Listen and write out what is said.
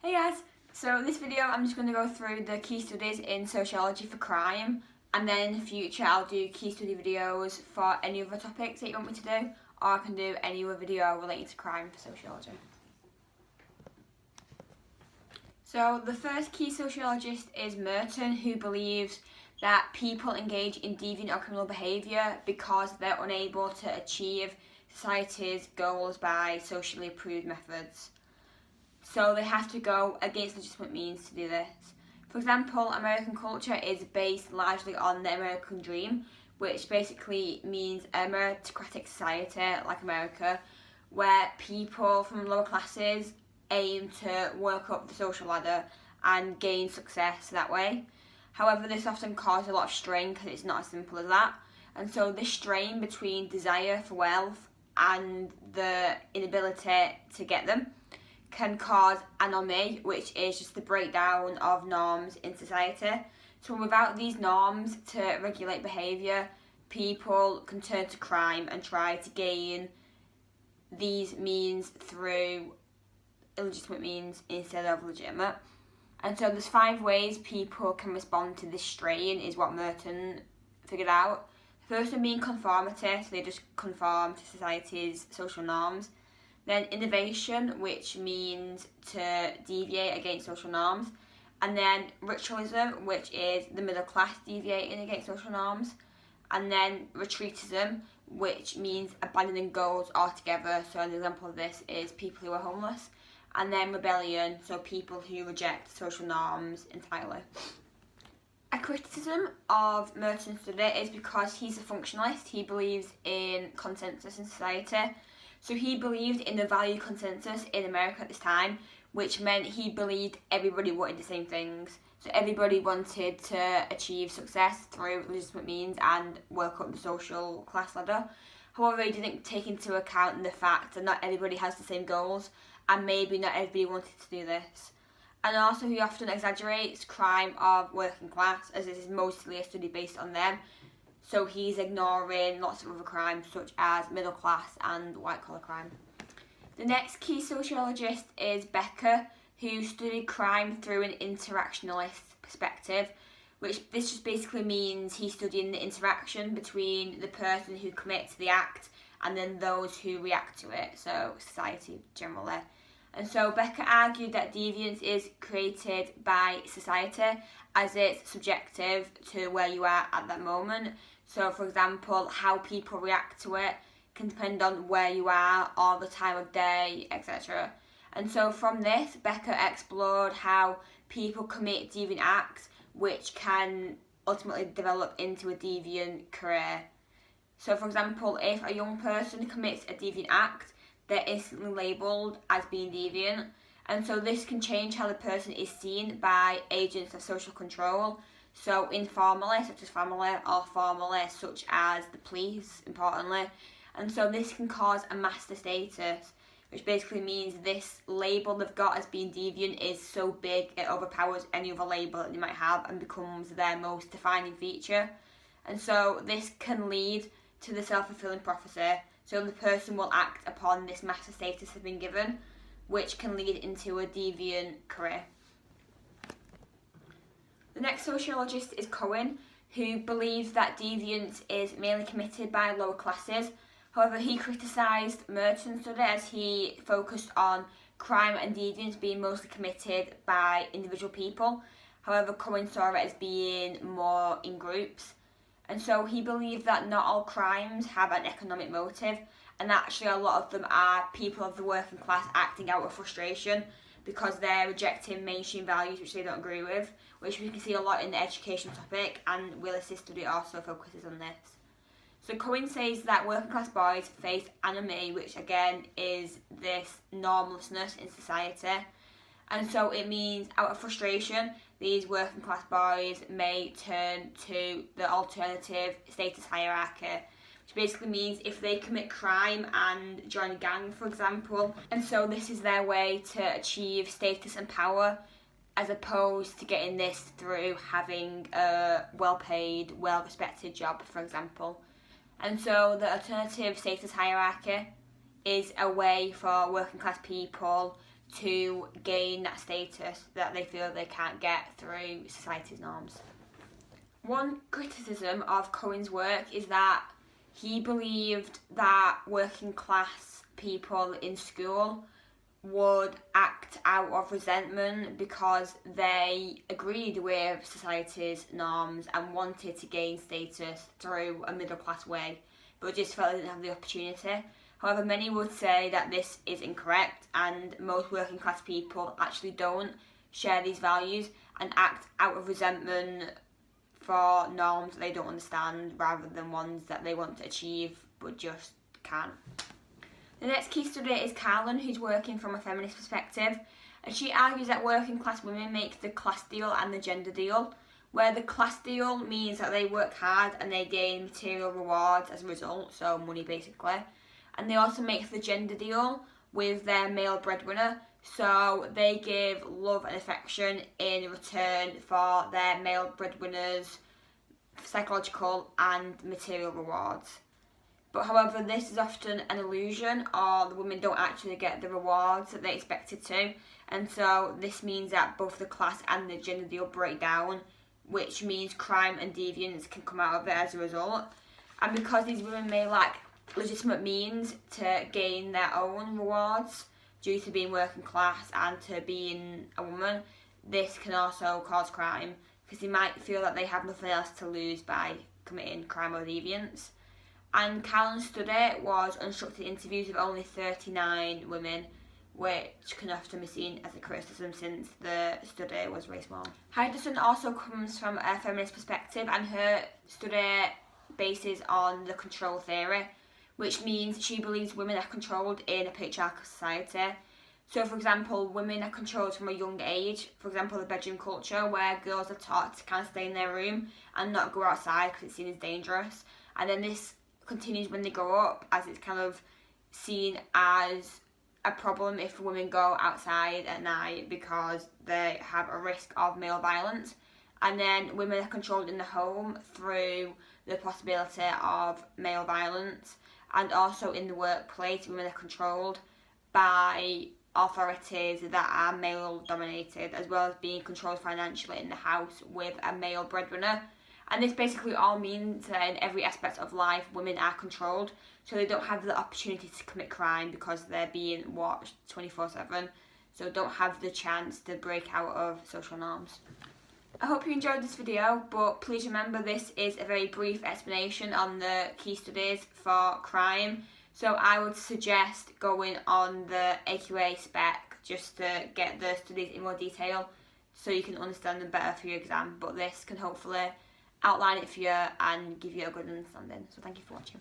Hey guys, so in this video I'm just going to go through the key studies in sociology for crime, and then in the future I'll do key study videos for any other topics that you want me to do, or I can do any other video relating to crime for sociology. So the first key sociologist is Merton, who believes that people engage in deviant or criminal behaviour because they're unable to achieve society's goals by socially approved methods. So they have to go against legitimate means to do this. For example, American culture is based largely on the American dream, which basically means a meritocratic society like America, where people from lower classes aim to work up the social ladder and gain success that way. However, this often causes a lot of strain because it's not as simple as that. And so this strain between desire for wealth and the inability to get them can cause anomie, which is just the breakdown of norms in society. So without these norms to regulate behaviour, people can turn to crime and try to gain these means through illegitimate means instead of legitimate. And so there's 5 ways people can respond to this strain, is what Merton figured out. The first one being conformity, so they just conform to society's social norms. Then innovation, which means to deviate against social norms. And then ritualism, which is the middle class deviating against social norms. And then retreatism, which means abandoning goals altogether. So an example of this is people who are homeless. And then rebellion, so people who reject social norms entirely. A criticism of Merton's study is because he's a functionalist. He believes in consensus in society. So he believed in the value consensus in America at this time, which meant he believed everybody wanted the same things. So everybody wanted to achieve success through legitimate means and work up the social class ladder. However, he didn't take into account the fact that not everybody has the same goals, and maybe not everybody wanted to do this. And also he often exaggerates crime of working class, as this is mostly a study based on them. So he's ignoring lots of other crimes such as middle class and white collar crime. The next key sociologist is Becker, who studied crime through an interactionalist perspective, which this just basically means he's studying the interaction between the person who commits the act and then those who react to it, so society generally. And so Becker argued that deviance is created by society, as it's subjective to where you are at that moment. So for example, how people react to it can depend on where you are or the time of day, etc. And so from this, Becker explored how people commit deviant acts, which can ultimately develop into a deviant career. So for example, if a young person commits a deviant act, they're instantly labelled as being deviant, and so this can change how the person is seen by agents of social control, so informally, such as family, or formally, such as the police, importantly. And so this can cause a master status, which basically means this label they've got as being deviant is so big it overpowers any other label that they might have and becomes their most defining feature. And so this can lead to the self-fulfilling prophecy. So the person will act upon this master status they've been given, which can lead into a deviant career. The next sociologist is Cohen, who believes that deviance is mainly committed by lower classes. However, he criticised Merton's study as he focused on crime and deviance being mostly committed by individual people. However, Cohen saw it as being more in groups. And so he believed that not all crimes have an economic motive, and actually a lot of them are people of the working class acting out of frustration because they're rejecting mainstream values which they don't agree with, which we can see a lot in the education topic, and Willis's study also focuses on this. So Cohen says that working class boys face anomie, which again is this normlessness in society. And so it means out of frustration, these working class boys may turn to the alternative status hierarchy, which basically means if they commit crime and join a gang, for example, and so this is their way to achieve status and power, as opposed to getting this through having a well-paid, well-respected job, for example. And so the alternative status hierarchy is a way for working class people to gain that status that they feel they can't get through society's norms. One criticism of Cohen's work is that he believed that working class people in school would act out of resentment because they agreed with society's norms and wanted to gain status through a middle class way, but just felt they didn't have the opportunity. However, many would say that this is incorrect, and most working class people actually don't share these values and act out of resentment for norms that they don't understand rather than ones that they want to achieve but just can't. The next key study is Carolyn, who's working from a feminist perspective, and she argues that working class women make the class deal and the gender deal, where the class deal means that they work hard and they gain material rewards as a result, so money basically, and they also make the gender deal with their male breadwinner, so they give love and affection in return for their male breadwinner's psychological and material rewards. But however, this is often an illusion, or the women don't actually get the rewards that they expected to, and so this means that both the class and the gender deal break down, which means crime and deviance can come out of it as a result. And because these women may lack legitimate means to gain their own rewards due to being working class and to being a woman, this can also cause crime because they might feel that they have nothing else to lose by committing crime or deviance. And Carolyn's study was unstructured interviews of only 39 women, which can often be seen as a criticism since the study was very small. Henderson also comes from a feminist perspective, and her study bases on the control theory, which means she believes women are controlled in a patriarchal society. So, for example, women are controlled from a young age. For example, the bedroom culture, where girls are taught to kind of stay in their room and not go outside because it's seen as dangerous. And then this continues when they grow up, as it's kind of seen as a problem if women go outside at night because they have a risk of male violence. And then women are controlled in the home through the possibility of male violence. And also in the workplace, women are controlled by authorities that are male dominated, as well as being controlled financially in the house with a male breadwinner. And this basically all means that in every aspect of life, women are controlled, so they don't have the opportunity to commit crime because they're being watched 24/7, so don't have the chance to break out of social norms. I hope you enjoyed this video, but please remember this is a very brief explanation on the key studies for crime, so I would suggest going on the AQA spec just to get the studies in more detail so you can understand them better for your exam, but this can hopefully outline it for you and give you a good understanding. So thank you for watching.